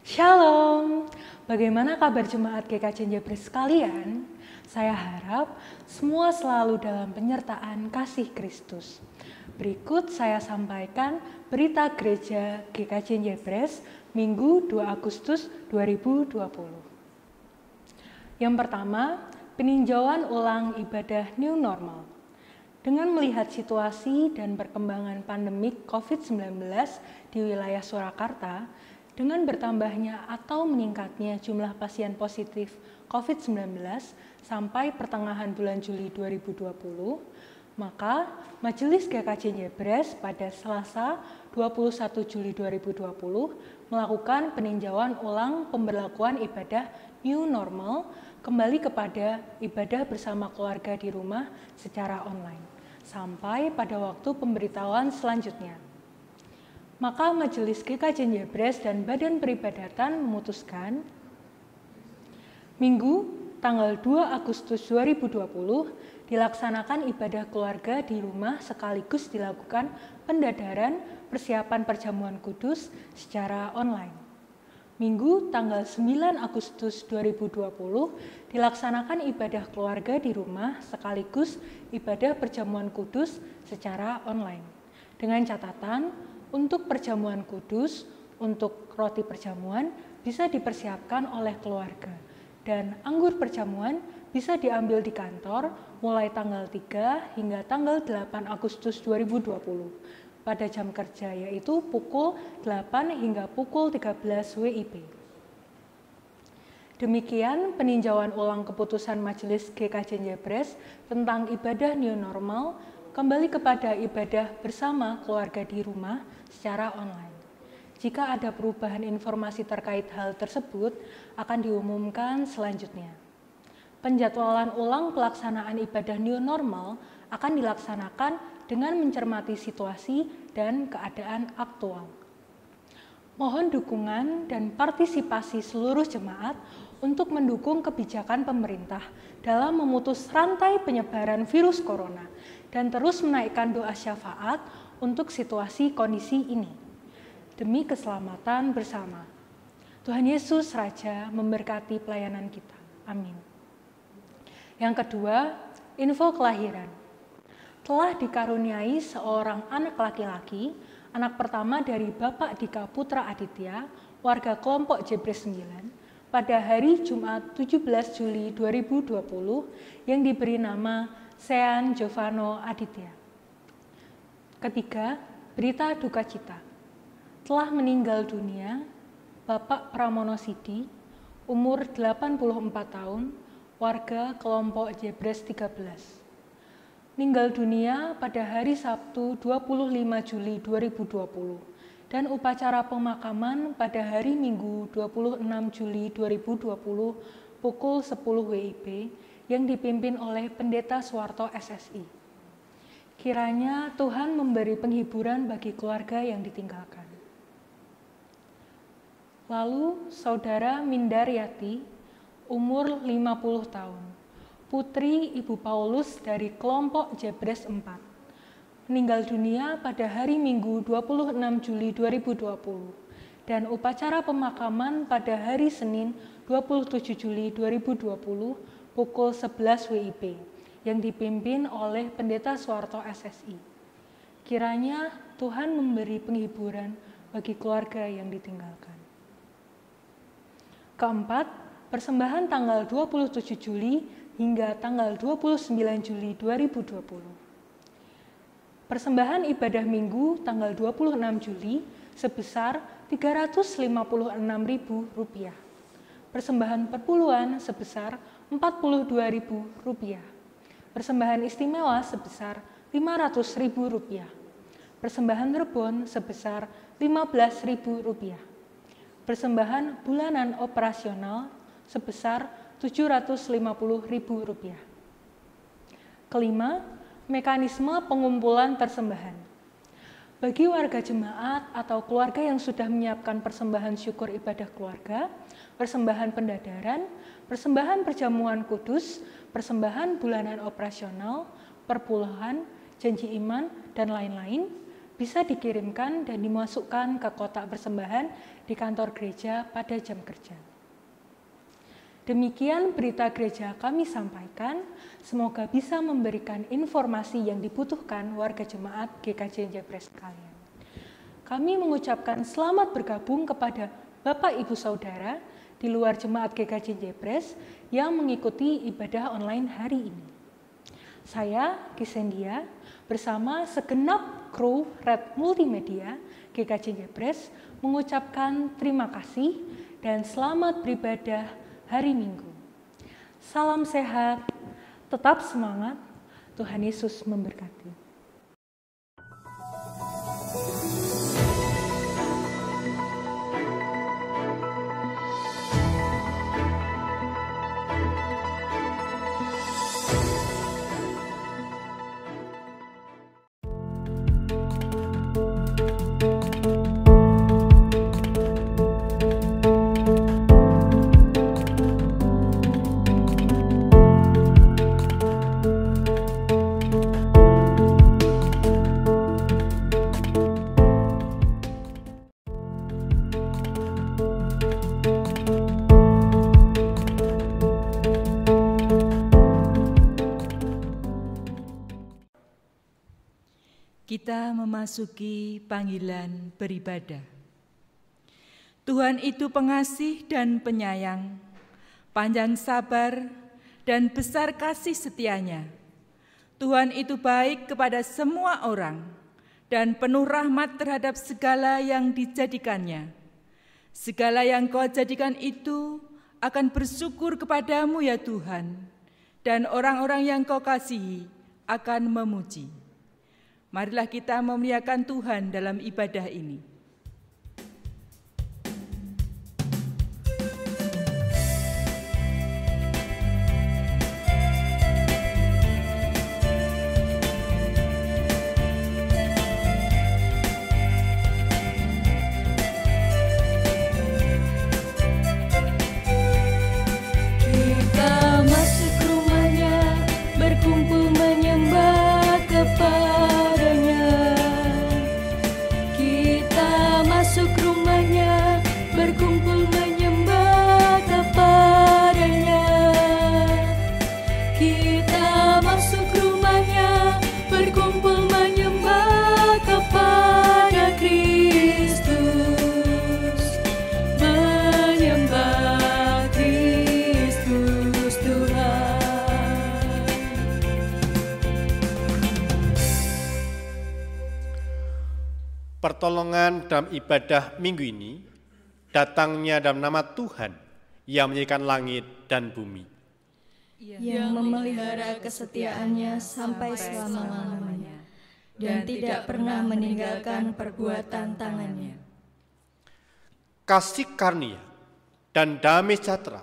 Shalom, bagaimana kabar jemaat GKJ Jebres sekalian? Saya harap semua selalu dalam penyertaan kasih Kristus. Berikut saya sampaikan berita gereja GKJ Jebres Minggu 2 Agustus 2020. Yang pertama, peninjauan ulang ibadah New Normal. Dengan melihat situasi dan perkembangan pandemik COVID-19 di wilayah Surakarta, dengan bertambahnya atau meningkatnya jumlah pasien positif COVID-19 sampai pertengahan bulan Juli 2020, maka Majelis GKJ Jebres pada Selasa 21 Juli 2020 melakukan peninjauan ulang pemberlakuan ibadah New Normal kembali kepada ibadah bersama keluarga di rumah secara online, sampai pada waktu pemberitahuan selanjutnya. Maka Majelis GKJ Jebres dan Badan Peribadatan memutuskan Minggu tanggal 2 Agustus 2020 dilaksanakan ibadah keluarga di rumah sekaligus dilakukan pendadaran persiapan perjamuan kudus secara online. Minggu tanggal 9 Agustus 2020 dilaksanakan ibadah keluarga di rumah sekaligus ibadah perjamuan kudus secara online. Dengan catatan, untuk perjamuan kudus, untuk roti perjamuan bisa dipersiapkan oleh keluarga dan anggur perjamuan bisa diambil di kantor mulai tanggal 3 hingga tanggal 8 Agustus 2020 pada jam kerja yaitu pukul 8 hingga pukul 13 WIB. Demikian peninjauan ulang keputusan Majelis GKJ Jebres tentang ibadah New Normal kembali kepada ibadah bersama keluarga di rumah secara online. Jika ada perubahan informasi terkait hal tersebut akan diumumkan selanjutnya. Penjadwalan ulang pelaksanaan ibadah New Normal akan dilaksanakan dengan mencermati situasi dan keadaan aktual. Mohon dukungan dan partisipasi seluruh jemaat untuk mendukung kebijakan pemerintah dalam memutus rantai penyebaran virus corona dan terus menaikkan doa syafaat untuk situasi kondisi ini. Demi keselamatan bersama. Tuhan Yesus Raja memberkati pelayanan kita. Amin. Yang kedua, info kelahiran. Telah dikaruniai seorang anak laki-laki, anak pertama dari Bapak Dika Putra Aditya, warga kelompok Jebres 9, pada hari Jumat 17 Juli 2020 yang diberi nama Sean Jovano Aditya. Ketiga, berita duka cita. Telah meninggal dunia Bapak Pramono Sidi, umur 84 tahun, warga kelompok Jebres 13. Meninggal dunia pada hari Sabtu 25 Juli 2020 dan upacara pemakaman pada hari Minggu 26 Juli 2020 pukul 10 WIB yang dipimpin oleh Pendeta Suwarto SSI. Kiranya Tuhan memberi penghiburan bagi keluarga yang ditinggalkan. Lalu Saudara Mindaryati, umur 50 tahun, putri Ibu Paulus dari kelompok Jebres 4, meninggal dunia pada hari Minggu 26 Juli 2020 dan upacara pemakaman pada hari Senin 27 Juli 2020 pukul 11 WIB yang dipimpin oleh Pendeta Suwarto SSI. Kiranya Tuhan memberi penghiburan bagi keluarga yang ditinggalkan. Keempat, persembahan tanggal 27 Juli hingga tanggal 29 Juli 2020. Persembahan ibadah Minggu tanggal 26 Juli sebesar Rp356.000. Persembahan perpuluhan sebesar Rp42.000. Persembahan istimewa sebesar Rp500.000. Persembahan rebon sebesar Rp15.000. Persembahan bulanan operasional sebesar Rp750.000. Kelima, mekanisme pengumpulan persembahan. Bagi warga jemaat atau keluarga yang sudah menyiapkan persembahan syukur ibadah keluarga, persembahan pendadaran, persembahan perjamuan kudus, persembahan bulanan operasional, perpuluhan, janji iman, dan lain-lain, bisa dikirimkan dan dimasukkan ke kotak persembahan di kantor gereja pada jam kerja. Demikian berita gereja kami sampaikan, semoga bisa memberikan informasi yang dibutuhkan warga jemaat GKJ Jebres sekalian. Kami mengucapkan selamat bergabung kepada Bapak Ibu Saudara di luar jemaat GKJ Jebres yang mengikuti ibadah online hari ini. Saya, Kisendia, bersama segenap kru Red Multimedia GKJ Jebres mengucapkan terima kasih dan selamat beribadah hari Minggu. Salam sehat, tetap semangat, Tuhan Yesus memberkati. Kita memasuki panggilan beribadah. Tuhan itu pengasih dan penyayang, panjang sabar dan besar kasih setianya. Tuhan itu baik kepada semua orang dan penuh rahmat terhadap segala yang dijadikannya. Segala yang Kau jadikan itu akan bersyukur kepadamu ya Tuhan, dan orang-orang yang Kau kasihi akan memuji. Marilah kita memuliakan Tuhan dalam ibadah ini. Kita masuk rumahnya, berkumpul menyembah kepadanya. Kita masuk rumahnya, berkumpul menyembah kepadanya. Kita masuk rumahnya, berkumpul menyembah kepada Kristus. Menyembah Kristus Tuhan. Pertolongan dalam ibadah minggu ini datangnya dalam nama Tuhan yang menjadikan langit dan bumi. Yang memelihara kesetiaannya sampai selama-lamanya dan tidak pernah meninggalkan perbuatan tangannya. Kasih karunia dan damai sejahtera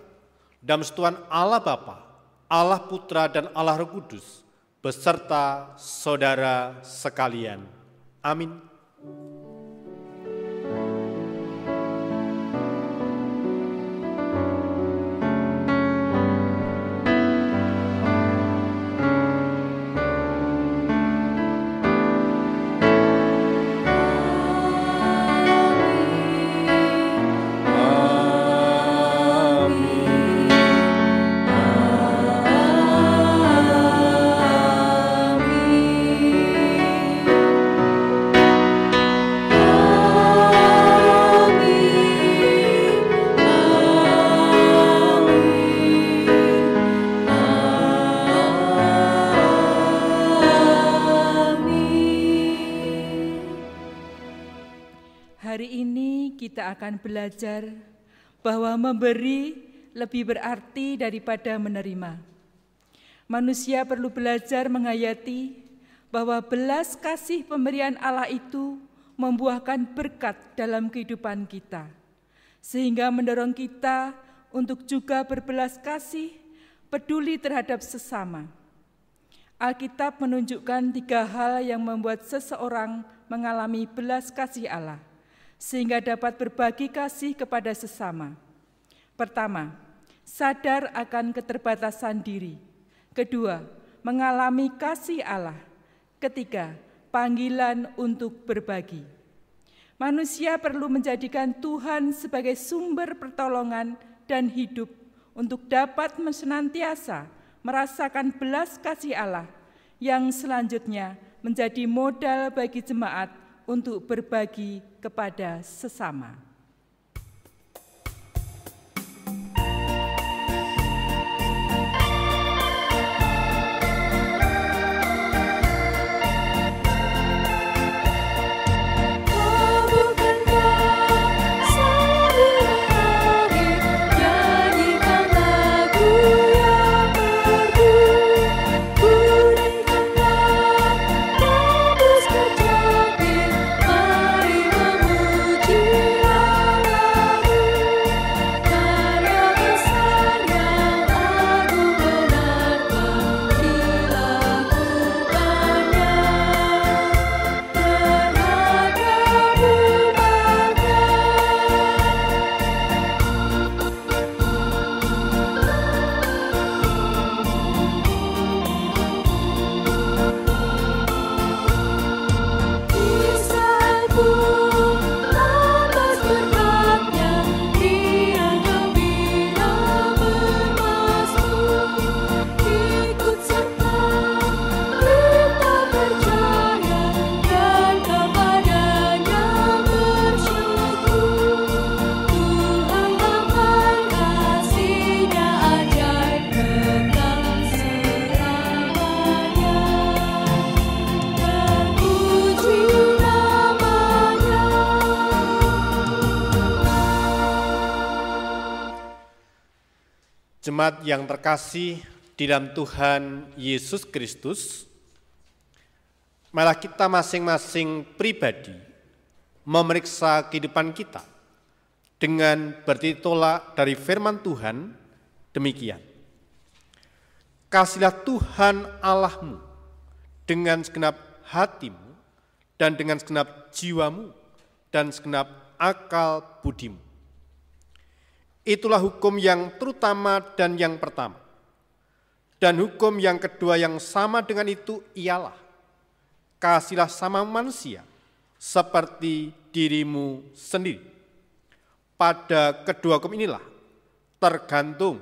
dalam satuan Allah Bapa, Allah Putra dan Allah Roh Kudus beserta saudara sekalian. Amin. Hari ini kita akan belajar bahwa memberi lebih berarti daripada menerima. Manusia perlu belajar menghayati bahwa belas kasih pemberian Allah itu membuahkan berkat dalam kehidupan kita, sehingga mendorong kita untuk juga berbelas kasih, peduli terhadap sesama. Alkitab menunjukkan 3 hal yang membuat seseorang mengalami belas kasih Allah, sehingga dapat berbagi kasih kepada sesama. Pertama, sadar akan keterbatasan diri. Kedua, mengalami kasih Allah. Ketiga, panggilan untuk berbagi. Manusia perlu menjadikan Tuhan sebagai sumber pertolongan dan hidup untuk dapat senantiasa merasakan belas kasih Allah yang selanjutnya menjadi modal bagi jemaat untuk berbagi kepada sesama. Jemaat yang terkasih di dalam Tuhan Yesus Kristus, malah kita masing-masing pribadi memeriksa kehidupan kita dengan bertolak dari firman Tuhan demikian. Kasihilah Tuhan Allahmu dengan segenap hatimu dan dengan segenap jiwamu dan segenap akal budimu. Itulah hukum yang terutama dan yang pertama. Dan hukum yang kedua yang sama dengan itu ialah, kasihilah sama manusia seperti dirimu sendiri. Pada kedua hukum inilah tergantung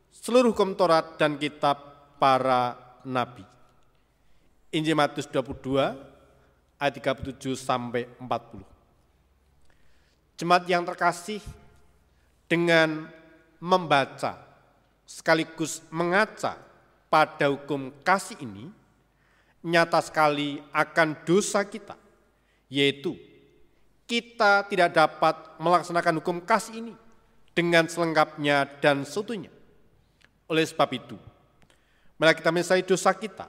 seluruh hukum Taurat dan kitab para nabi. Injil Matius 22 ayat 37 sampai 40. Jemaat yang terkasih, dengan membaca sekaligus mengaca pada hukum kasih ini, nyata sekali akan dosa kita, yaitu kita tidak dapat melaksanakan hukum kasih ini dengan selengkapnya dan seutuhnya. Oleh sebab itu, mari kita menyesali dosa kita,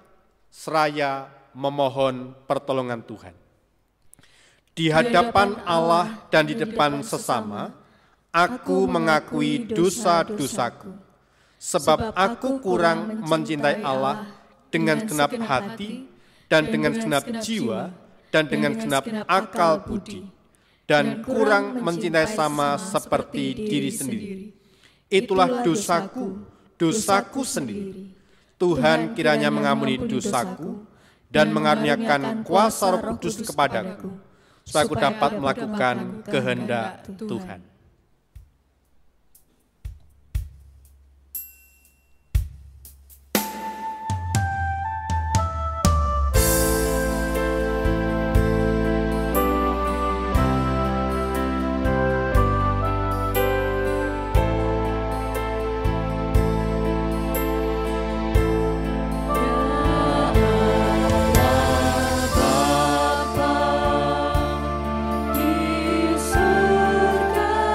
seraya memohon pertolongan Tuhan. Di hadapan Allah dan di depan sesama, aku mengakui dosa-dosaku, sebab aku kurang mencintai Allah dengan segenap hati dan dengan segenap jiwa dan dengan segenap akal budi, dan kurang mencintai sama seperti diri sendiri. Itulah dosaku sendiri. Tuhan kiranya mengampuni dosaku dan mengaruniakan kuasa Roh Kudus kepadaku, supaya aku dapat melakukan kehendak Tuhan. Di surga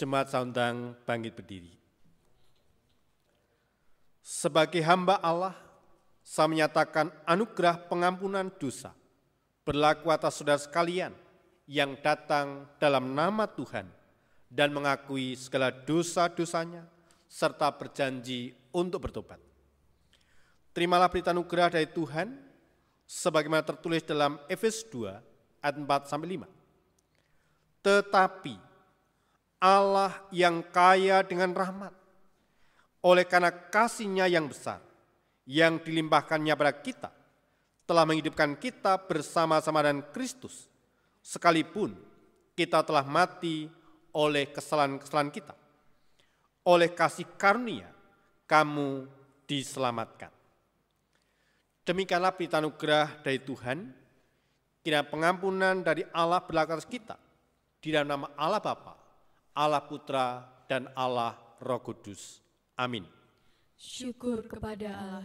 Jemaat saya undang bangkit berdiri. Sebagai hamba Allah, saya menyatakan anugerah pengampunan dosa berlaku atas saudara sekalian yang datang dalam nama Tuhan dan mengakui segala dosa-dosanya serta berjanji untuk bertobat. Terimalah berita anugerah dari Tuhan sebagaimana tertulis dalam Efesus 2 ayat 4-5. Tetapi Allah yang kaya dengan rahmat, oleh karena kasih-Nya yang besar, yang dilimpahkannya pada kita, telah menghidupkan kita bersama-sama dengan Kristus, sekalipun kita telah mati oleh kesalahan-kesalahan kita. Oleh kasih karunia, kamu diselamatkan. Demikianlah berita anugerah dari Tuhan, kiranya pengampunan dari Allah berlaku atas kita, di dalam nama Allah Bapa, Allah Putra, dan Allah Roh Kudus. Amin. Syukur kepada Allah.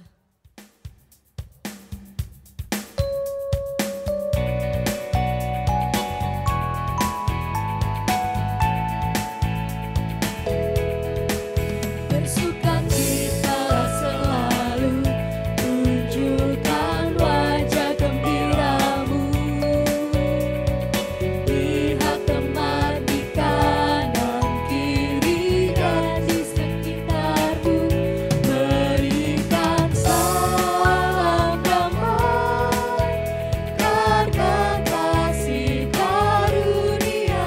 Bersukacitalah selalu, tunjukkan wajah gembiramu. Lihat teman di kanan kiri dan di sekitarmu, berikan salam damai karena kasih karunia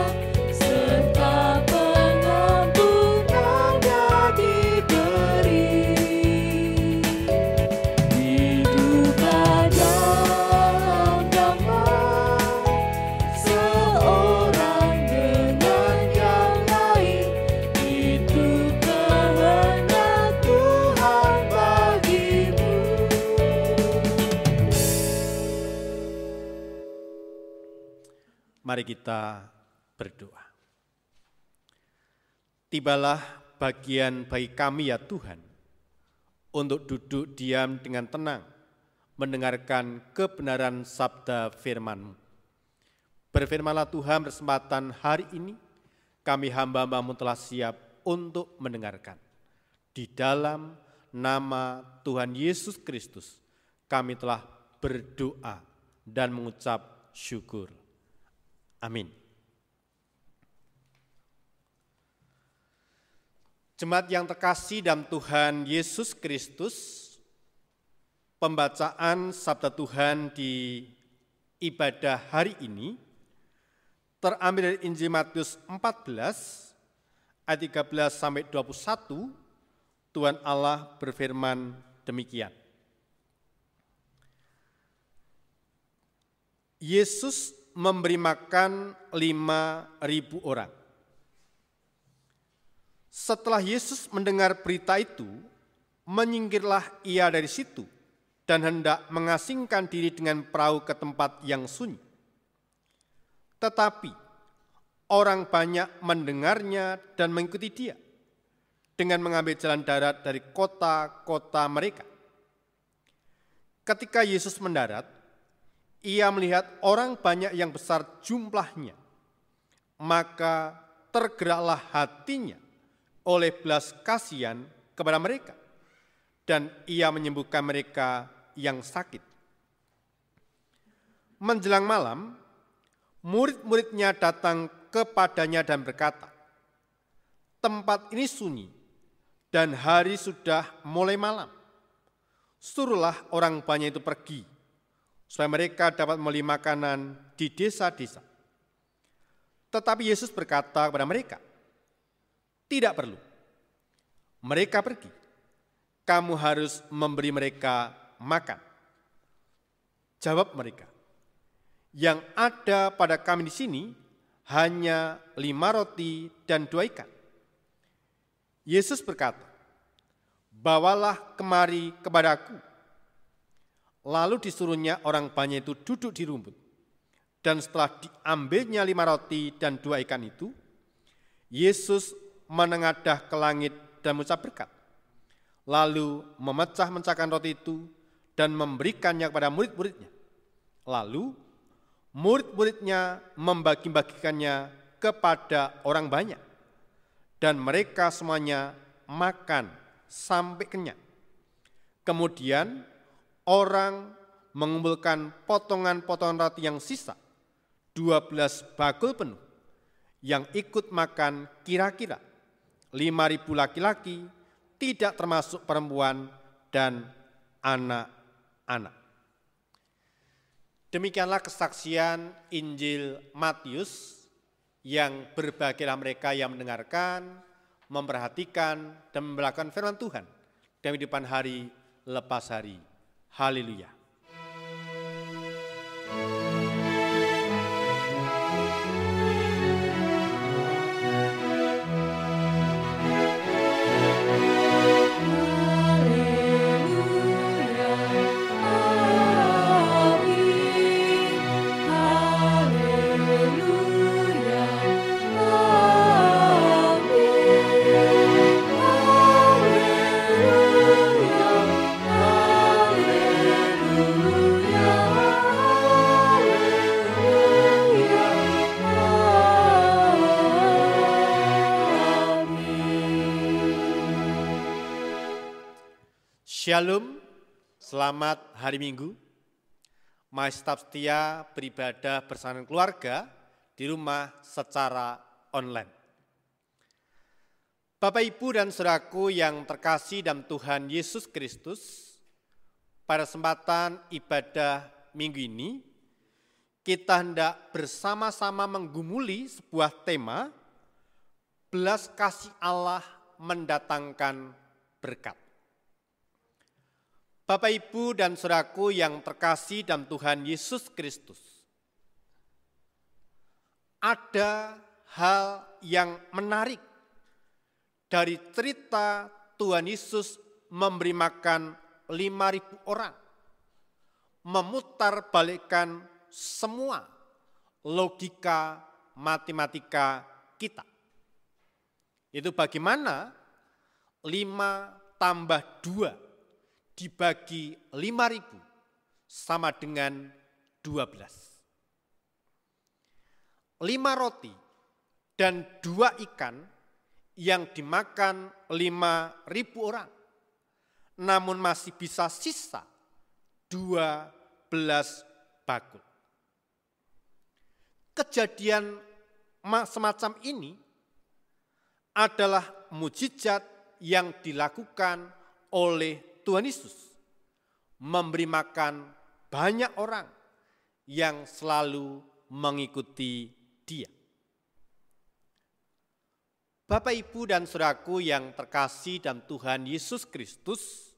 serta pengampunan yang diberi. Hiduplah dalam damai, seorang dengan yang lain, itu kehendak Tuhan bagimu. Mari kita berdoa. Tibalah bagian bagi kami ya Tuhan, untuk duduk diam dengan tenang, mendengarkan kebenaran sabda firman-Mu. Berfirmanlah Tuhan berkesempatan hari ini, kami hamba-Mu telah siap untuk mendengarkan. Di dalam nama Tuhan Yesus Kristus, kami telah berdoa dan mengucap syukur. Amin. Jemaat yang terkasih dalam Tuhan Yesus Kristus, pembacaan sabda Tuhan di ibadah hari ini terambil dari Injil Matius 14 ayat 13-21. Tuhan Allah berfirman demikian. Yesus memberi makan 5.000 orang. Setelah Yesus mendengar berita itu, menyingkirlah ia dari situ dan hendak mengasingkan diri dengan perahu ke tempat yang sunyi. Tetapi orang banyak mendengarnya dan mengikuti dia dengan mengambil jalan darat dari kota-kota mereka. Ketika Yesus mendarat, ia melihat orang banyak yang besar jumlahnya, maka tergeraklah hatinya oleh belas kasihan kepada mereka, dan ia menyembuhkan mereka yang sakit. Menjelang malam, murid-muridnya datang kepadanya dan berkata, "Tempat ini sunyi, dan hari sudah mulai malam. Suruhlah orang banyak itu pergi, supaya mereka dapat membeli makanan di desa-desa." Tetapi Yesus berkata kepada mereka, "Tidak perlu. Mereka pergi. Kamu harus memberi mereka makan." Jawab mereka, "Yang ada pada kami di sini hanya 5 roti dan 2 ikan." Yesus berkata, "Bawalah kemari kepadaku." Lalu disuruhnya orang banyak itu duduk di rumput. Dan setelah diambilnya 5 roti dan 2 ikan itu, Yesus menengadah ke langit dan mengucap berkat. Lalu memecah-mecahkan roti itu dan memberikannya kepada murid-muridnya. Lalu murid-muridnya membagi-bagikannya kepada orang banyak. dan mereka semuanya makan sampai kenyang. Kemudian orang mengumpulkan potongan-potongan roti yang sisa, 12 bakul penuh, yang ikut makan kira-kira 5.000 laki-laki, tidak termasuk perempuan dan anak-anak. Demikianlah kesaksian Injil Matius, yang berbahagialah mereka yang mendengarkan, memperhatikan, dan melakukan firman Tuhan dalam kehidupan hari lepas hari. Haleluya. Shalom, selamat hari Minggu. Mari tetap setia beribadah bersama keluarga di rumah secara online. Bapak, Ibu, dan saudaraku yang terkasih dalam Tuhan Yesus Kristus, pada kesempatan ibadah minggu ini, kita hendak bersama-sama menggumuli sebuah tema, belas kasih Allah mendatangkan berkat. Bapak, Ibu, dan saudaraku yang terkasih dalam Tuhan Yesus Kristus, ada hal yang menarik dari cerita Tuhan Yesus memberi makan 5.000 orang, memutarbalikkan semua logika matematika kita. Itu bagaimana 5 tambah 2 dibagi 5.000 sama dengan 12. 5 roti dan 2 ikan yang dimakan 5.000 orang, namun masih bisa sisa 12 bakul. Kejadian semacam ini adalah mukjizat yang dilakukan oleh Tuhan Yesus, memberi makan banyak orang yang selalu mengikuti Dia. Bapak, Ibu, dan saudaraku yang terkasih dalam Tuhan Yesus Kristus,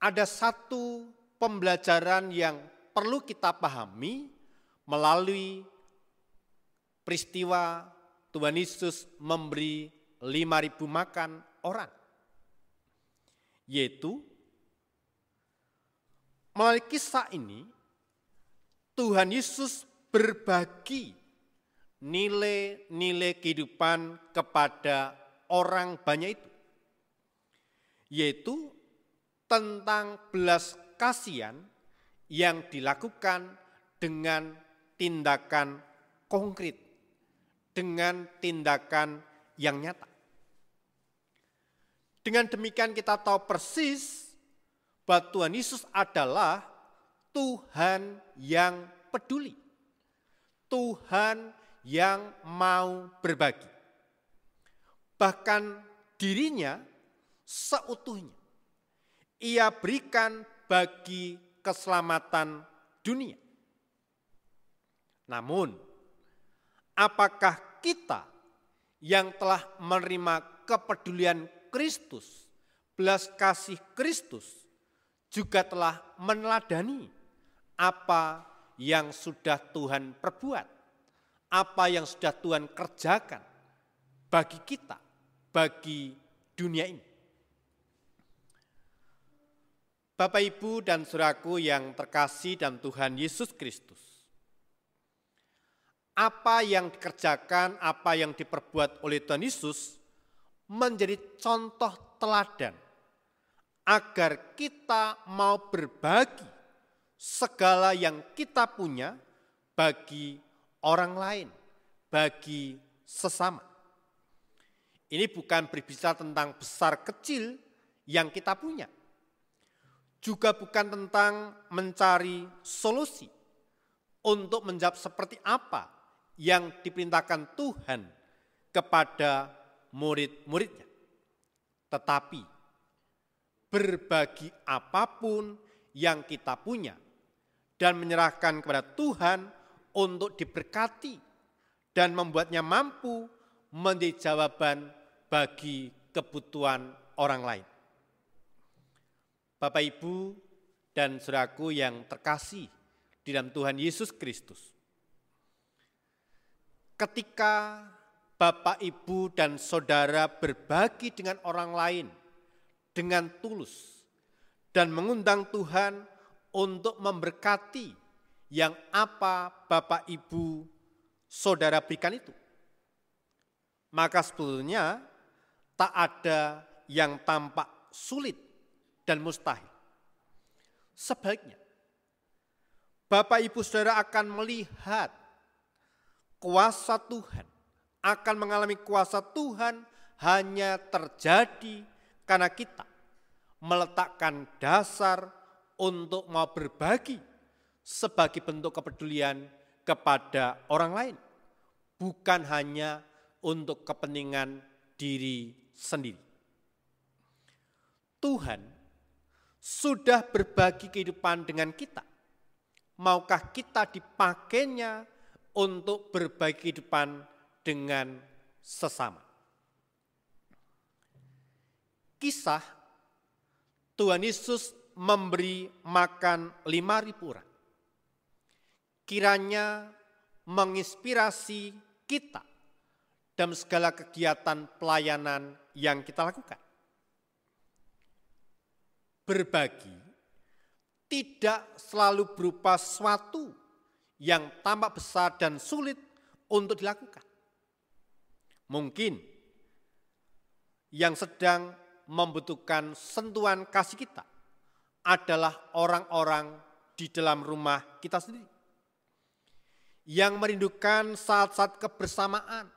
ada satu pembelajaran yang perlu kita pahami melalui peristiwa Tuhan Yesus memberi 5.000 makan orang. Yaitu, melalui kisah ini, Tuhan Yesus berbagi nilai-nilai kehidupan kepada orang banyak itu. Yaitu tentang belas kasihan yang dilakukan dengan tindakan konkret, dengan tindakan yang nyata. Dengan demikian kita tahu persis bahwa Tuhan Yesus adalah Tuhan yang peduli. Tuhan yang mau berbagi. Bahkan dirinya seutuhnya Ia berikan bagi keselamatan dunia. Namun, apakah kita yang telah menerima kepedulian Kristus, belas kasih Kristus, juga telah meneladani apa yang sudah Tuhan perbuat, apa yang sudah Tuhan kerjakan bagi kita, bagi dunia ini? Bapak, Ibu, dan saudaraku yang terkasih dalam Tuhan Yesus Kristus, apa yang dikerjakan, apa yang diperbuat oleh Tuhan Yesus menjadi contoh teladan agar kita mau berbagi segala yang kita punya bagi orang lain, bagi sesama. ini bukan berbicara tentang besar kecil yang kita punya. Juga bukan tentang mencari solusi untuk menjawab seperti apa yang diperintahkan Tuhan kepada murid-muridnya. Tetapi berbagi apapun yang kita punya dan menyerahkan kepada Tuhan untuk diberkati dan membuatnya mampu menjadi jawaban bagi kebutuhan orang lain. Bapak, Ibu, dan saudaraku yang terkasih di dalam Tuhan Yesus Kristus. Ketika Bapak, Ibu, dan saudara berbagi dengan orang lain dengan tulus dan mengundang Tuhan untuk memberkati yang apa Bapak, Ibu, saudara berikan itu, maka sebetulnya tak ada yang tampak sulit dan mustahil. Sebaliknya, Bapak, Ibu, saudara akan melihat kuasa Tuhan, akan mengalami kuasa Tuhan hanya terjadi karena kita meletakkan dasar untuk mau berbagi sebagai bentuk kepedulian kepada orang lain, bukan hanya untuk kepentingan diri sendiri. Tuhan sudah berbagi kehidupan dengan kita. Maukah kita dipakainya untuk berbagi kehidupan dengan sesama? Kisah Tuhan Yesus memberi makan 5.000 orang. Kiranya menginspirasi kita dalam segala kegiatan pelayanan yang kita lakukan. Berbagi tidak selalu berupa sesuatu yang tampak besar dan sulit untuk dilakukan. Mungkin yang sedang membutuhkan sentuhan kasih kita adalah orang-orang di dalam rumah kita sendiri, yang merindukan saat-saat kebersamaan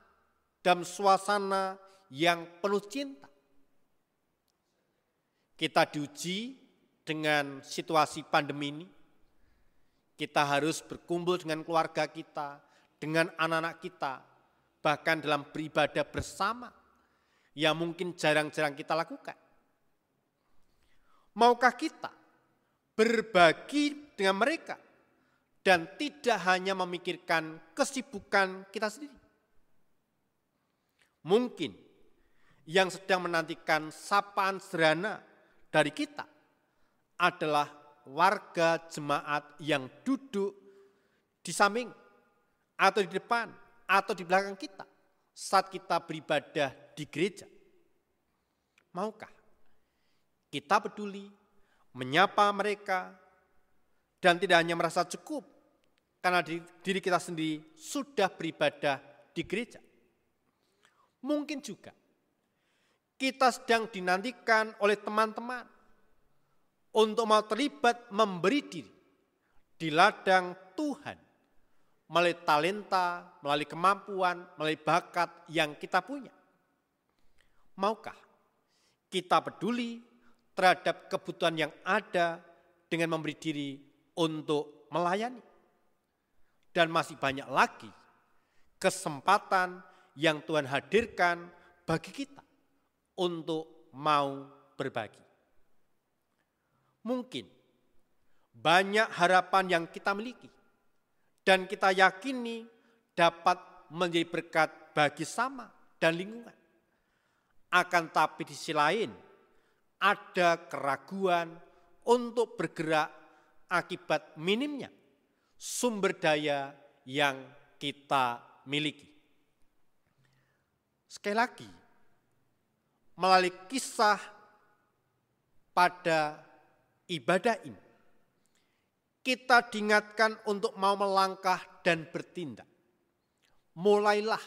dalam suasana yang penuh cinta. Kita diuji dengan situasi pandemi ini. Kita harus berkumpul dengan keluarga kita, dengan anak-anak kita, bahkan dalam beribadah bersama yang mungkin jarang-jarang kita lakukan. Maukah kita berbagi dengan mereka dan tidak hanya memikirkan kesibukan kita sendiri? Mungkin yang sedang menantikan sapaan sederhana dari kita adalah warga jemaat yang duduk di samping atau di depan atau di belakang kita saat kita beribadah di gereja. Maukah kita peduli, menyapa mereka, dan tidak hanya merasa cukup karena diri kita sendiri sudah beribadah di gereja? Mungkin juga kita sedang dinantikan oleh teman-teman untuk mau terlibat memberi diri di ladang Tuhan melalui talenta, melalui kemampuan, melalui bakat yang kita punya. Maukah kita peduli terhadap kebutuhan yang ada dengan memberi diri untuk melayani? Dan masih banyak lagi kesempatan yang Tuhan hadirkan bagi kita untuk mau berbagi. Mungkin banyak harapan yang kita miliki dan kita yakini dapat menjadi berkat bagi sama dan lingkungan. Akan tapi di sisi lain ada keraguan untuk bergerak akibat minimnya sumber daya yang kita miliki. Sekali lagi, melalui kisah pada ibadah ini, kita diingatkan untuk mau melangkah dan bertindak. Mulailah,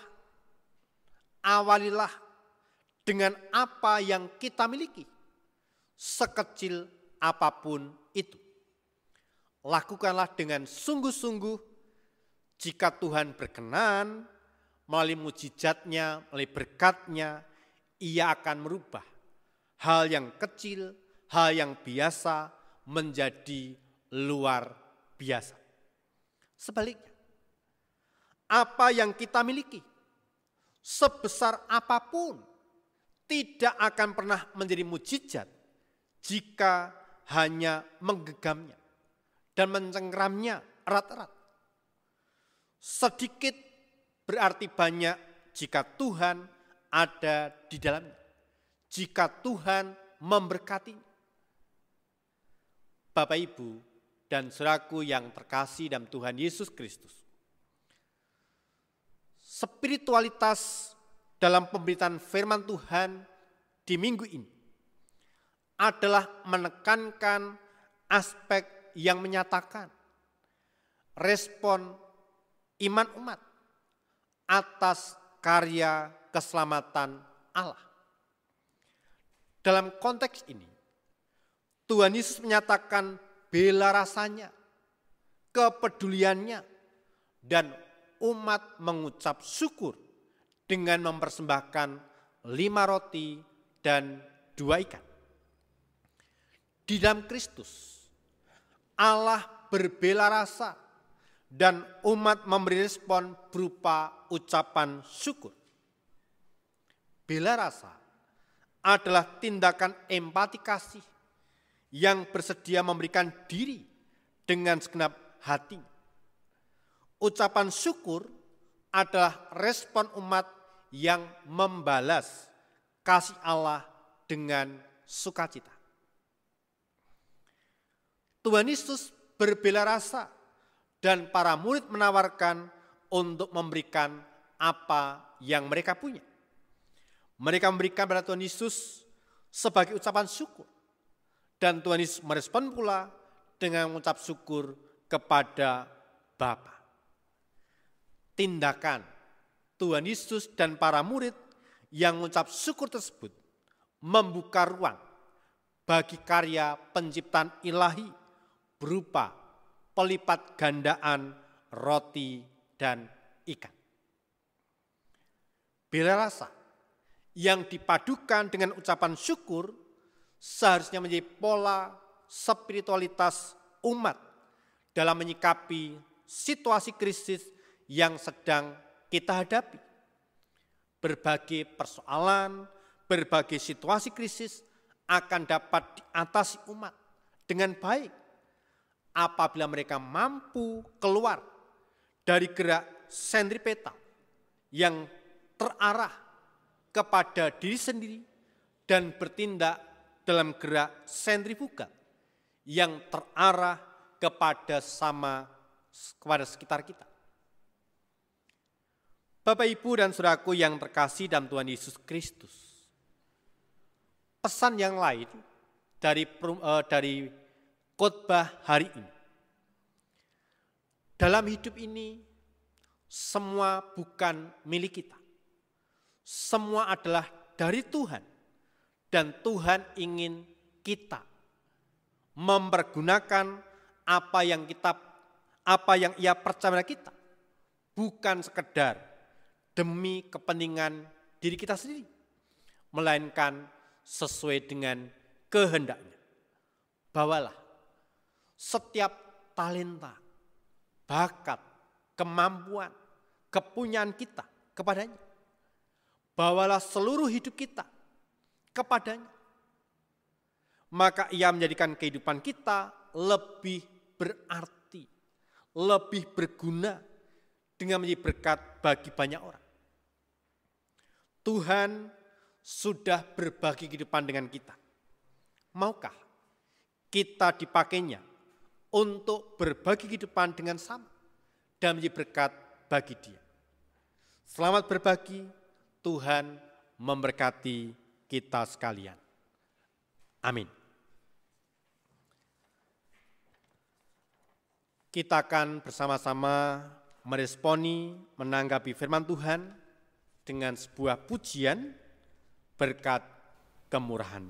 awalilah dengan apa yang kita miliki, sekecil apapun itu. Lakukanlah dengan sungguh-sungguh, jika Tuhan berkenan, melalui mujizatnya, melalui berkatnya, Ia akan merubah hal yang kecil, hal yang biasa menjadi luar biasa. Sebaliknya, apa yang kita miliki, sebesar apapun, tidak akan pernah menjadi mujizat jika hanya menggenggamnya dan mencengkeramnya erat-erat. Sedikit berarti banyak jika Tuhan ada di dalamnya, jika Tuhan memberkatinya. Bapak, Ibu, dan saudaraku yang terkasih dalam Tuhan Yesus Kristus, spiritualitas dalam pemberitaan firman Tuhan di minggu ini adalah menekankan aspek yang menyatakan respon iman umat atas karya keselamatan Allah. Dalam konteks ini, Tuhan Yesus menyatakan bela rasanya, kepeduliannya, dan umat mengucap syukur dengan mempersembahkan 5 roti dan 2 ikan. Di dalam Kristus, Allah berbela rasa dan umat memberi respon berupa ucapan syukur. Bela rasa adalah tindakan empati kasih yang bersedia memberikan diri dengan segenap hatinya. Ucapan syukur adalah respon umat yang membalas kasih Allah dengan sukacita. Tuhan Yesus berbela rasa dan para murid menawarkan untuk memberikan apa yang mereka punya. Mereka memberikan pada Tuhan Yesus sebagai ucapan syukur. Dan Tuhan Yesus merespon pula dengan mengucap syukur kepada Bapa. Tindakan Tuhan Yesus dan para murid yang mengucap syukur tersebut membuka ruang bagi karya penciptaan ilahi berupa pelipat gandaan roti dan ikan. Bela rasa yang dipadukan dengan ucapan syukur seharusnya menjadi pola spiritualitas umat dalam menyikapi situasi krisis yang sedang kita hadapi. Berbagai persoalan, berbagai situasi krisis akan dapat diatasi umat dengan baik apabila mereka mampu keluar dari gerak sentripetal yang terarah kepada diri sendiri dan bertindak dalam gerak sentrifugal yang terarah kepada sekitar kita. Bapak, Ibu, dan saudaraku yang terkasih dalam Tuhan Yesus Kristus, pesan yang lain dari khotbah hari ini. Dalam hidup ini, semua bukan milik kita. Semua adalah dari Tuhan. Dan Tuhan ingin kita mempergunakan apa yang Ia percaya kita. Bukan sekedar demi kepentingan diri kita sendiri, melainkan sesuai dengan kehendaknya. Bawalah setiap talenta, bakat, kemampuan, kepunyaan kita kepadanya. Bawalah seluruh hidup kita kepadanya. Maka Ia menjadikan kehidupan kita lebih berarti, lebih berguna dengan menjadi berkat bagi banyak orang. Tuhan sudah berbagi kehidupan dengan kita. Maukah kita dipakainya untuk berbagi kehidupan dengan sama dan menjadi berkat bagi Dia? Selamat berbagi, Tuhan memberkati kita sekalian. Amin. Kita akan bersama-sama meresponi, menanggapi firman Tuhan dengan sebuah pujian berkat kemurahan.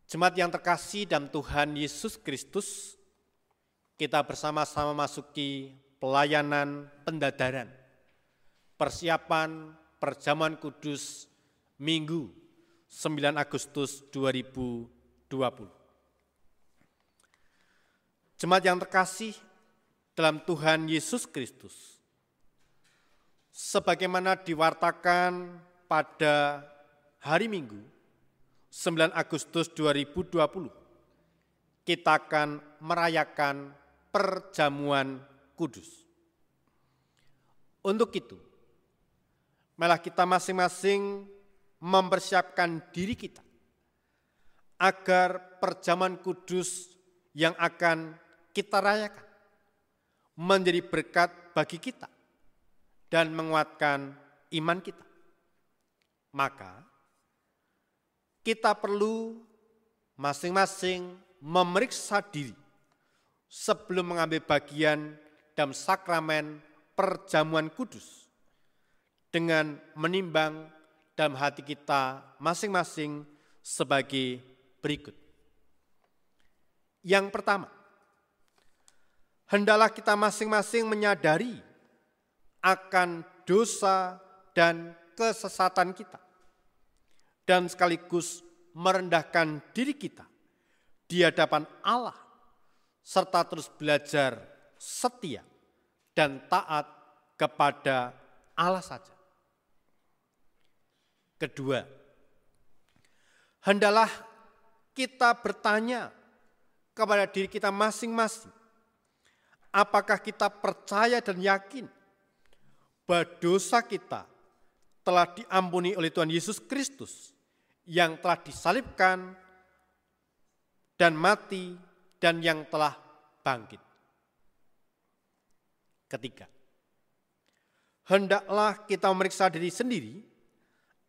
Jemaat yang terkasih dalam Tuhan Yesus Kristus, kita bersama-sama masuki pelayanan pendadaran, persiapan perjamuan kudus Minggu 9 Agustus 2020. Jemaat yang terkasih dalam Tuhan Yesus Kristus, sebagaimana diwartakan pada hari Minggu 9 Agustus 2020, kita akan merayakan perjamuan kudus. Untuk itu, malah kita masing-masing mempersiapkan diri kita agar perjamuan kudus yang akan kita rayakan menjadi berkat bagi kita dan menguatkan iman kita. Maka kita perlu masing-masing memeriksa diri sebelum mengambil bagian dalam sakramen perjamuan kudus dengan menimbang dalam hati kita masing-masing sebagai berikut. Yang pertama, hendaklah kita masing-masing menyadari akan dosa dan kesesatan kita, dan sekaligus merendahkan diri kita di hadapan Allah, serta terus belajar setia dan taat kepada Allah saja. Kedua, hendaklah kita bertanya kepada diri kita masing-masing, apakah kita percaya dan yakin bahwa dosa kita telah diampuni oleh Tuhan Yesus Kristus yang telah disalibkan dan mati dan yang telah bangkit. Ketiga, hendaklah kita memeriksa diri sendiri,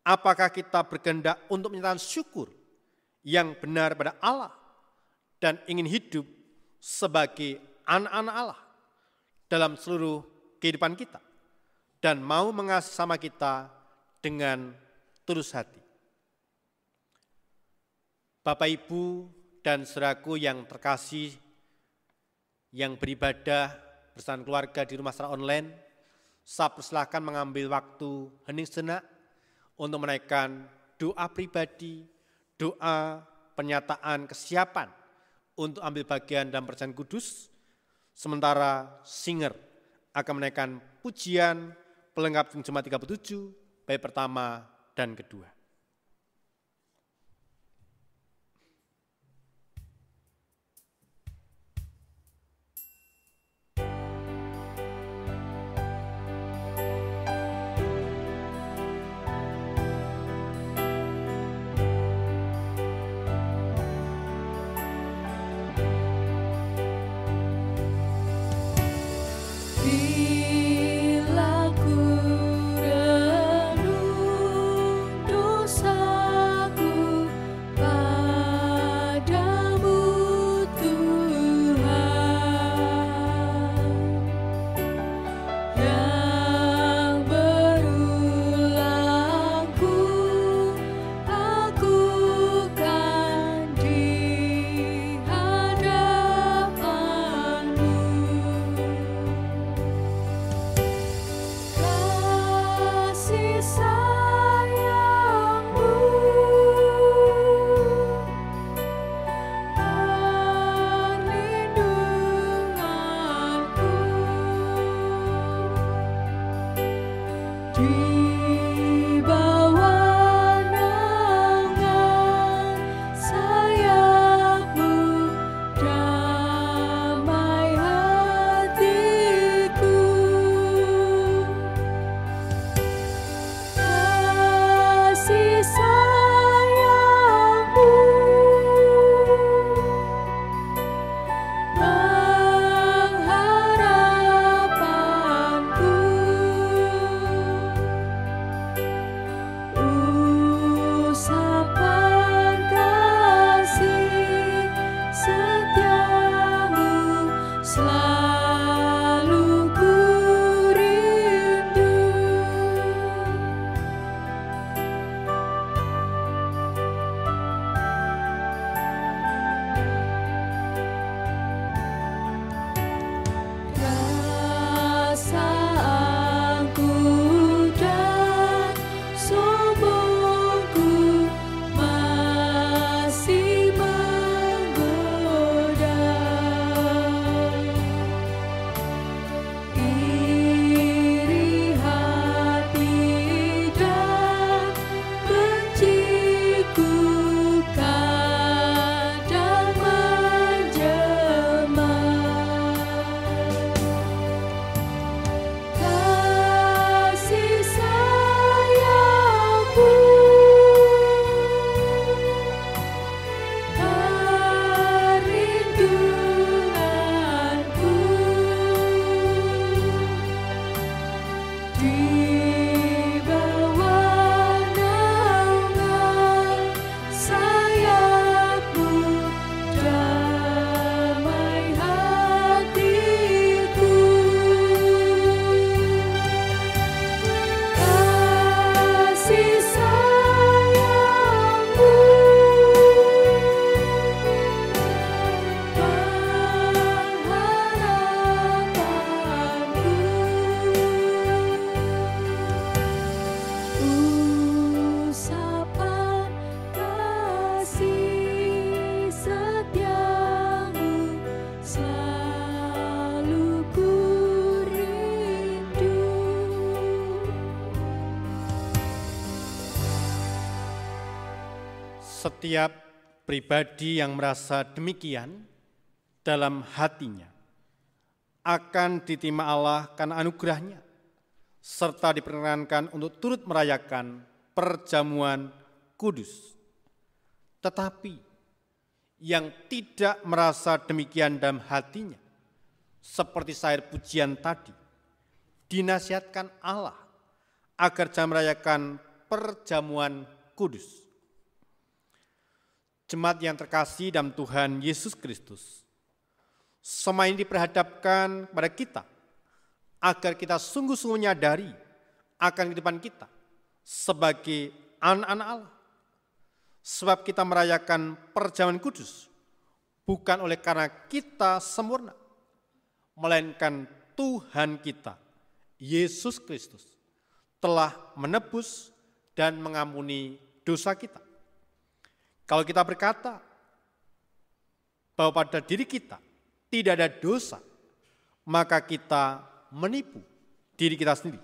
apakah kita berkehendak untuk menyatakan syukur yang benar pada Allah dan ingin hidup sebagai anak-anak Allah dalam seluruh kehidupan kita dan mau mengasihi sama kita dengan tulus hati. Bapak, Ibu, dan saudaraku yang terkasih yang beribadah bersama keluarga di rumah secara online, saya persilahkan mengambil waktu hening sejenak untuk menaikkan doa pribadi, doa penyataan kesiapan untuk ambil bagian dalam perjamuan kudus, sementara singer akan menaikkan pujian pelengkap jemaat 37, bait pertama dan kedua. Bila ku renung Setiap pribadi yang merasa demikian dalam hatinya akan diterima Allah karena anugerahnya, serta diperkenankan untuk turut merayakan perjamuan kudus. Tetapi yang tidak merasa demikian dalam hatinya, seperti syair pujian tadi, dinasihatkan Allah agar jangan merayakan perjamuan kudus. Jemaat yang terkasih dalam Tuhan Yesus Kristus, semua ini diperhadapkan kepada kita agar kita sungguh-sungguh menyadari akan kehidupan kita sebagai anak-anak Allah. Sebab kita merayakan perjamuan kudus bukan oleh karena kita sempurna, melainkan Tuhan kita, Yesus Kristus, telah menebus dan mengampuni dosa kita. Kalau kita berkata bahwa pada diri kita tidak ada dosa, maka kita menipu diri kita sendiri.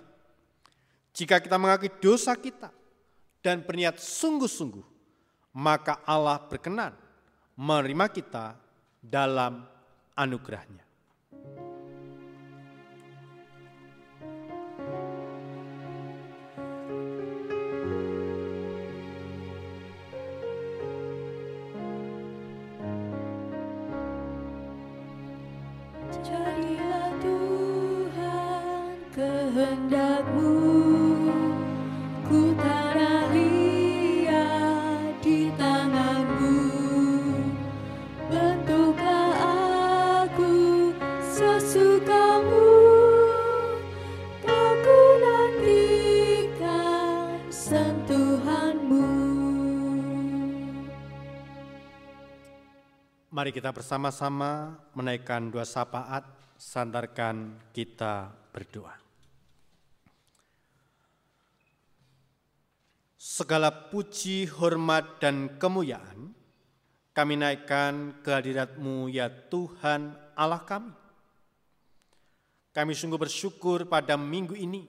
Jika kita mengakui dosa kita dan berniat sungguh-sungguh, maka Allah berkenan menerima kita dalam anugerahnya. Jadilah Tuhan kehendak-Mu, ku tanah liat di tangan-Mu. Bentuklah aku sesuka-Mu, aku nantikan sentuhan-Mu. Mari kita bersama-sama menaikkan dua syafaat, sandarkan kita berdoa. Segala puji, hormat, dan kemuliaan kami naikkan ke hadirat-Mu ya Tuhan Allah kami. Kami sungguh bersyukur pada minggu ini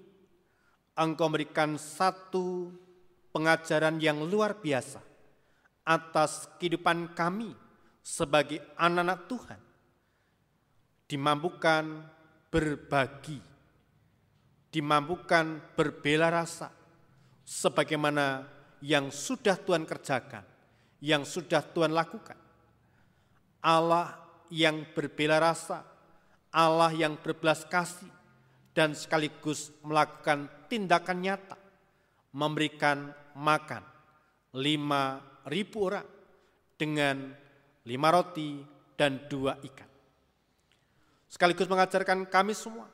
Engkau memberikan satu pengajaran yang luar biasa atas kehidupan kami sebagai anak-anak Tuhan, dimampukan berbagi, dimampukan berbela rasa, sebagaimana yang sudah Tuhan kerjakan, yang sudah Tuhan lakukan. Allah yang berbela rasa, Allah yang berbelas kasih, dan sekaligus melakukan tindakan nyata, memberikan makan 5.000 orang dengan 5 roti dan 2 ikan. Sekaligus mengajarkan kami semua,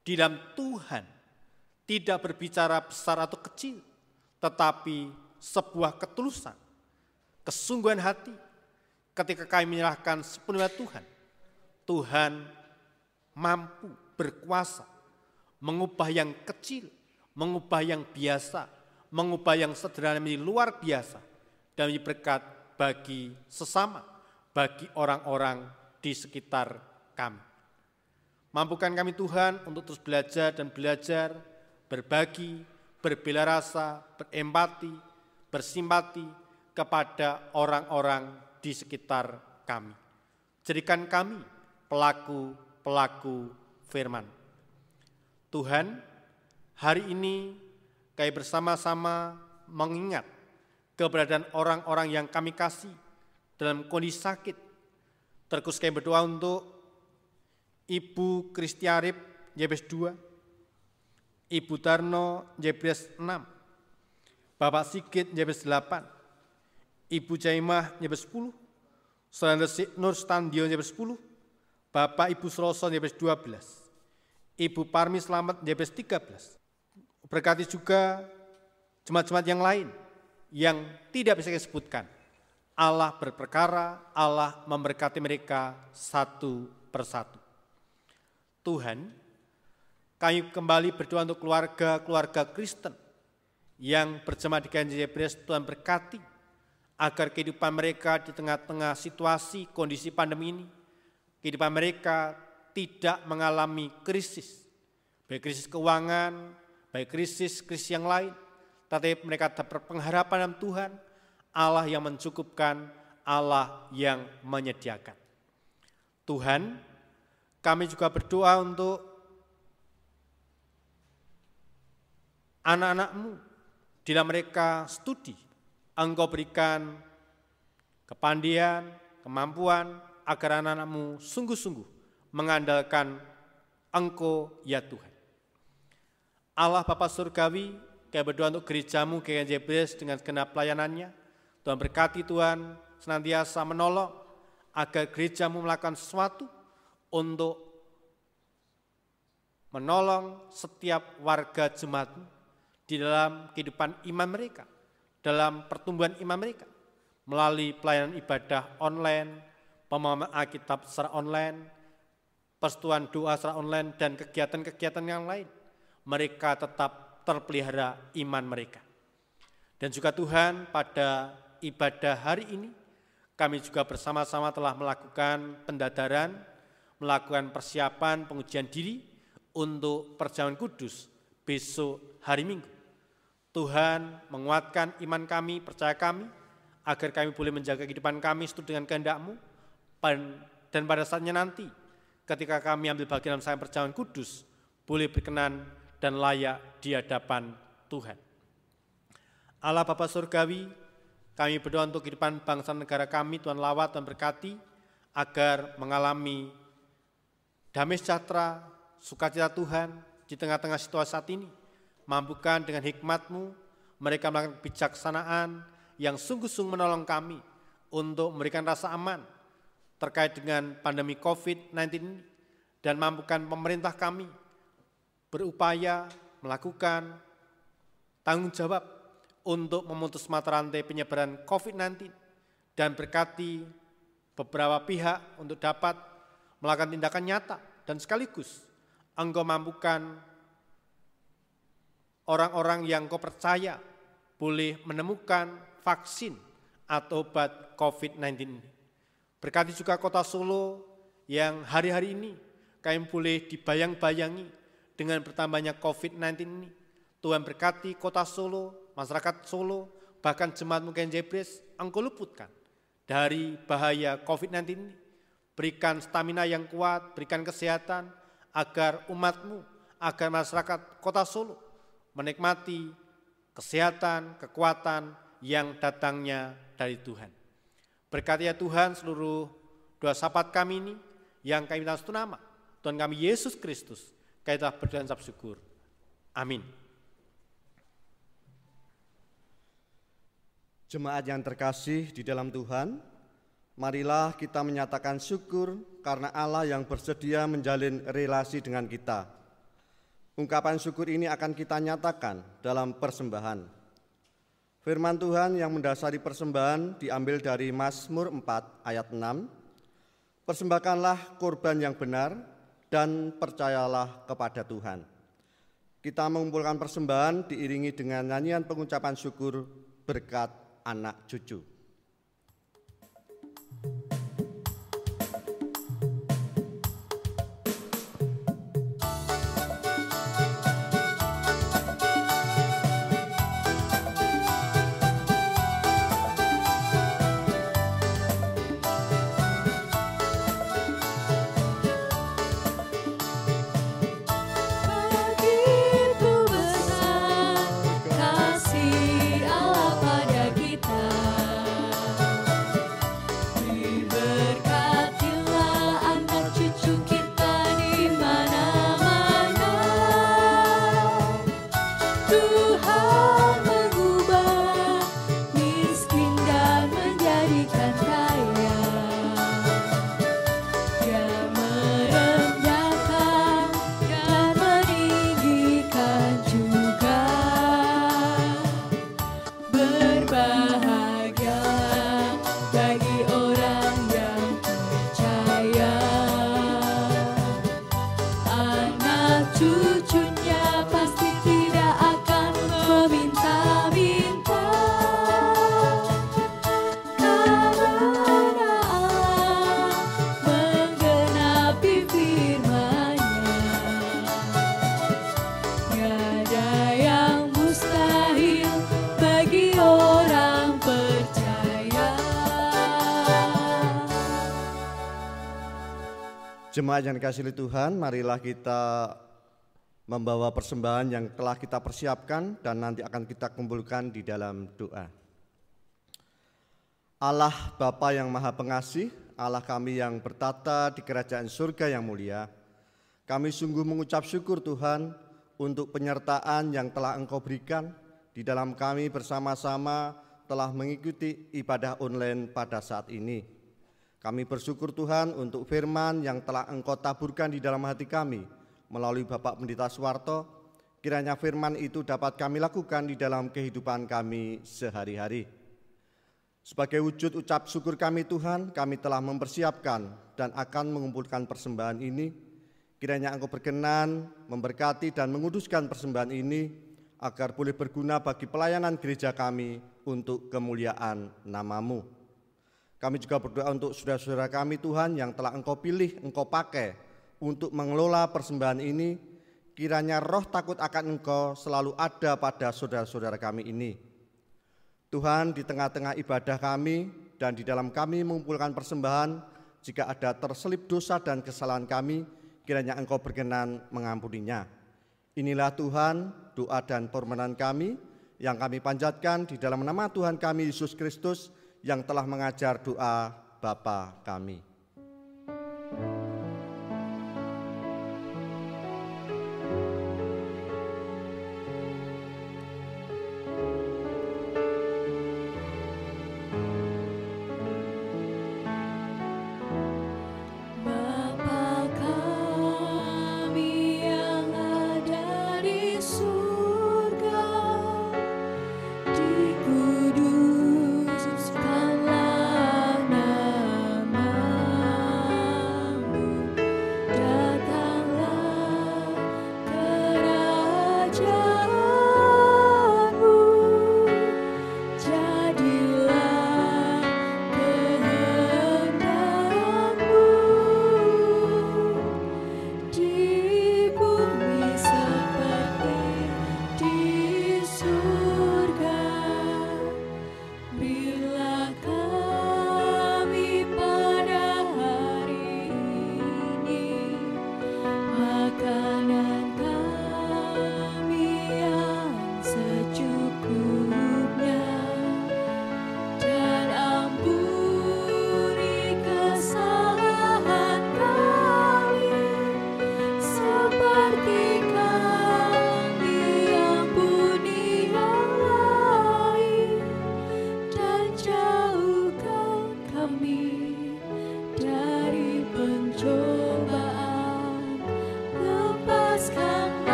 di dalam Tuhan tidak berbicara besar atau kecil, tetapi sebuah ketulusan, kesungguhan hati. Ketika kami menyerahkan sepenuhnya Tuhan, Tuhan mampu berkuasa mengubah yang kecil, mengubah yang biasa, mengubah yang sederhana menjadi luar biasa, dan menjadi berkat bagi sesama, bagi orang-orang di sekitar kami. Mampukan kami Tuhan untuk terus belajar dan belajar, berbagi, berbela rasa, berempati, bersimpati kepada orang-orang di sekitar kami. Jadikan kami pelaku-pelaku firman. Tuhan, hari ini kami bersama-sama mengingat keberadaan orang-orang yang kami kasih dalam kondisi sakit. Terkhusus kami berdoa untuk Ibu Kristiarip Yebes 2, Ibu Darno Yebes 6, Bapak Sigit Yebes 8, Ibu Jaimah Yebes 10, Saudara Nur Standio Yebes 10, Bapak Ibu Suroso Yebes 12, Ibu Parmi Slamet Yebes 13. Berkati juga jemaat-jemaat yang lain yang tidak bisa disebutkan. Allah berperkara, Allah memberkati mereka satu persatu. Tuhan, kami kembali berdoa untuk keluarga-keluarga Kristen yang berjemaat di KNJ Jebres. Tuhan berkati agar kehidupan mereka di tengah-tengah situasi kondisi pandemi ini, kehidupan mereka tidak mengalami krisis, baik krisis keuangan, baik krisis yang lain, tetapi mereka tetap berpengharapan dalam Tuhan, Allah yang mencukupkan, Allah yang menyediakan. Tuhan, kami juga berdoa untuk anak-anak-Mu, bila mereka studi, Engkau berikan kepandaian, kemampuan, agar anak-anak-Mu sungguh-sungguh mengandalkan Engkau ya Tuhan. Allah Bapa Surgawi, kami berdoa untuk gereja-Mu GKJ Jebres dengan segenap pelayanannya. Tuhan berkati, Tuhan senantiasa menolong agar gereja-Mu melakukan sesuatu untuk menolong setiap warga jemaat-Mu di dalam kehidupan iman mereka, dalam pertumbuhan iman mereka, melalui pelayanan ibadah online, pemahaman Alkitab secara online, persekutuan doa secara online, dan kegiatan-kegiatan yang lain. Mereka tetap terpelihara iman mereka. Dan juga Tuhan, pada ibadah hari ini, kami juga bersama-sama telah melakukan pendadaran, melakukan persiapan pengujian diri untuk perjamuan kudus besok hari Minggu. Tuhan menguatkan iman kami, percaya kami, agar kami boleh menjaga kehidupan kami seturut dengan kehendak-Mu, dan pada saatnya nanti, ketika kami ambil bagian dalam perjamuan kudus, boleh berkenan dan layak di hadapan Tuhan. Allah Bapa Surgawi, kami berdoa untuk kehidupan bangsa negara kami, Tuhan lawat dan berkati, agar mengalami damai sejahtera, sukacita Tuhan di tengah-tengah situasi saat ini. Mampukan dengan hikmat-Mu, mereka melakukan kebijaksanaan yang sungguh-sungguh menolong kami untuk memberikan rasa aman terkait dengan pandemi COVID-19 ini, dan mampukan pemerintah kami berupaya melakukan tanggung jawab untuk memutus mata rantai penyebaran COVID-19 dan berkati beberapa pihak untuk dapat melakukan tindakan nyata, dan sekaligus Engkau mampukan orang-orang yang Kau percaya boleh menemukan vaksin atau obat COVID-19 ini. Berkati juga kota Solo yang hari-hari ini kami boleh dibayang-bayangi dengan bertambahnya COVID-19 ini. Tuhan berkati kota Solo, masyarakat Solo, bahkan jemaat-Mu GKJ Jebres, Engkau luputkan dari bahaya COVID-19 ini. Berikan stamina yang kuat, berikan kesehatan, agar umat-Mu, agar masyarakat kota Solo menikmati kesehatan, kekuatan yang datangnya dari Tuhan. Berkati ya Tuhan seluruh doa syafaat kami ini yang kami minta satu nama, Tuhan kami Yesus Kristus, kami telah berdoa dan syukur. Amin. Jemaat yang terkasih di dalam Tuhan, marilah kita menyatakan syukur karena Allah yang bersedia menjalin relasi dengan kita. Ungkapan syukur ini akan kita nyatakan dalam persembahan. Firman Tuhan yang mendasari persembahan diambil dari Mazmur 4 ayat 6. Persembahkanlah korban yang benar dan percayalah kepada Tuhan. Kita mengumpulkan persembahan diiringi dengan nyanyian pengucapan syukur berkat anak cucu. Berbahagia bagi orang yang Jemaat yang dikasihi Tuhan, marilah kita membawa persembahan yang telah kita persiapkan dan nanti akan kita kumpulkan di dalam doa. Allah Bapa yang Maha Pengasih, Allah kami yang bertata di kerajaan surga yang mulia, kami sungguh mengucap syukur Tuhan untuk penyertaan yang telah Engkau berikan di dalam kami bersama-sama telah mengikuti ibadah online pada saat ini. Kami bersyukur Tuhan untuk firman yang telah Engkau taburkan di dalam hati kami melalui Bapak Pendeta Suwarto. Kiranya firman itu dapat kami lakukan di dalam kehidupan kami sehari-hari. Sebagai wujud ucap syukur kami Tuhan, kami telah mempersiapkan dan akan mengumpulkan persembahan ini. Kiranya Engkau berkenan memberkati dan menguduskan persembahan ini agar boleh berguna bagi pelayanan gereja kami untuk kemuliaan nama-Mu. Kami juga berdoa untuk saudara-saudara kami Tuhan yang telah Engkau pilih, Engkau pakai untuk mengelola persembahan ini. Kiranya roh takut akan Engkau selalu ada pada saudara-saudara kami ini. Tuhan, di tengah-tengah ibadah kami dan di dalam kami mengumpulkan persembahan, jika ada terselip dosa dan kesalahan kami, kiranya Engkau berkenan mengampuninya. Inilah Tuhan, doa dan permohonan kami yang kami panjatkan di dalam nama Tuhan kami Yesus Kristus, yang telah mengajar doa Bapa kami.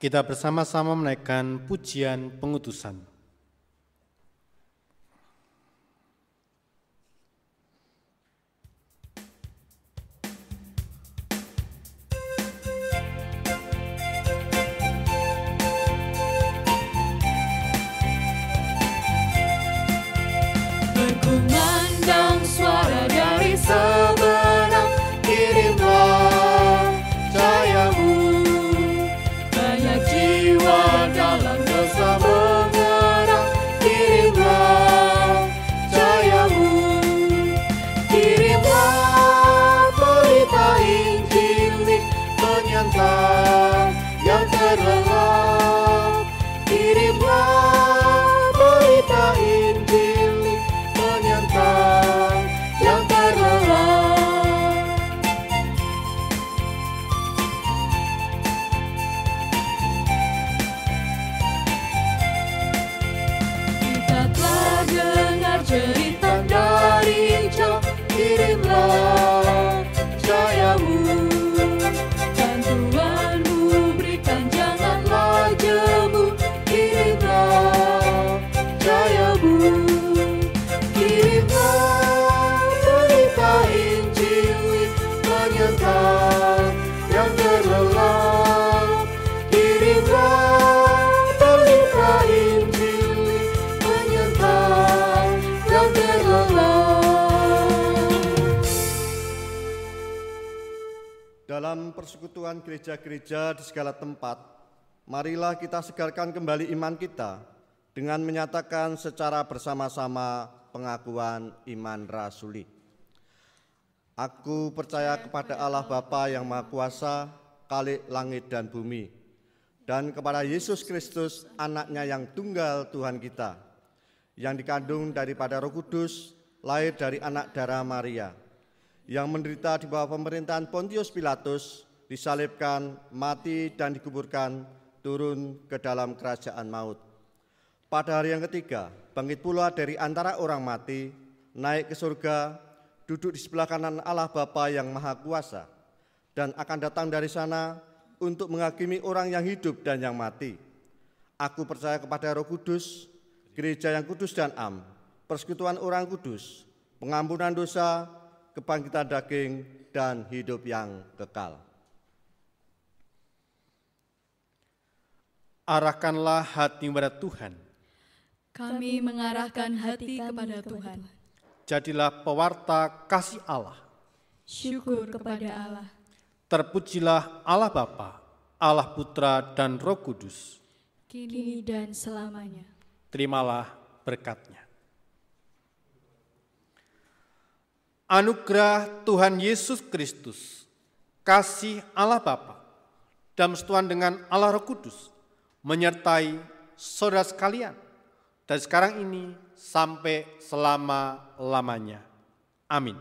Kita bersama-sama menaikkan pujian pengutusan. Berkumandang suara dari seberang, kirimlah cahayamu. Banyak jiwa dalam dosa mengenal. Dalam persekutuan gereja-gereja di segala tempat, marilah kita segarkan kembali iman kita dengan menyatakan secara bersama-sama pengakuan iman rasuli. Aku percaya kepada Allah Bapa yang Maha Kuasa, Khalik langit dan bumi, dan kepada Yesus Kristus, anaknya yang tunggal Tuhan kita, yang dikandung daripada Roh Kudus, lahir dari anak darah Maria, yang menderita di bawah pemerintahan Pontius Pilatus, disalibkan, mati dan dikuburkan, turun ke dalam kerajaan maut. Pada hari yang ketiga, bangkit pula dari antara orang mati, naik ke surga, duduk di sebelah kanan Allah Bapa yang Maha Kuasa, dan akan datang dari sana untuk menghakimi orang yang hidup dan yang mati. Aku percaya kepada Roh Kudus, gereja yang kudus dan am, persekutuan orang kudus, pengampunan dosa, kebangkitan daging, dan hidup yang kekal. Arahkanlah hati kepada Tuhan. Kami mengarahkan hati kepada Tuhan. Jadilah pewarta kasih Allah. Syukur kepada Allah. Terpujilah Allah Bapa, Allah Putra dan Roh Kudus. Kini dan selamanya. Terimalah berkat-Nya. Anugerah Tuhan Yesus Kristus, kasih Allah Bapa, dan persekutuan dengan Allah Roh Kudus, menyertai saudara sekalian, dari sekarang ini sampai selama-lamanya. Amin.